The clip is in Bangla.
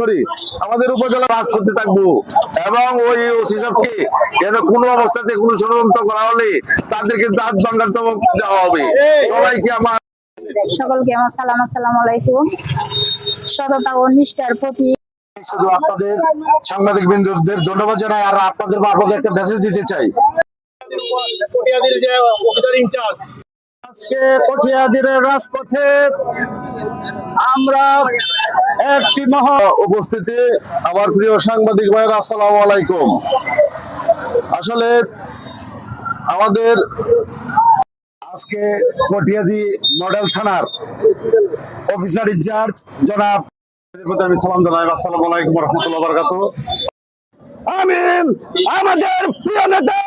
করি আমাদের উপজেলা কাজ করতে থাকবো এবং ওই ওসি সাহেবকে যেন কোনো অবস্থাতে কোনো ষড়যন্ত্র করা হলে তাদেরকে দাঁত ভাঙার ধমক দেওয়া হবে। সবাইকে আমার সকলকে আমার সালাম, আসসালামু আলাইকুম। সততা ও নিষ্ঠার প্রতি শুধু আপনাদের সাংবাদিক বৃন্দদের ধন্যবাদ জানাই আর আপনাদের মারফতে একটা মেসেজ দিতে চাই। আজকে কঠিয়াদিরের রাজপথে আমরা একটি মহা উপস্থিতি আমার প্রিয় সাংবাদিক ভাইয়েরা, আসসালামু আলাইকুম। আসলে আমাদের আজকে কঠিয়াদি মডেল থানার অফিসার ইনচার্জ জনাব, আমি সালাম জানাই, আসসালামু আলাইকুম রহমতুল্লাহ বারাকাতুহু। আমিন। আমাদের প্রিয় নেতা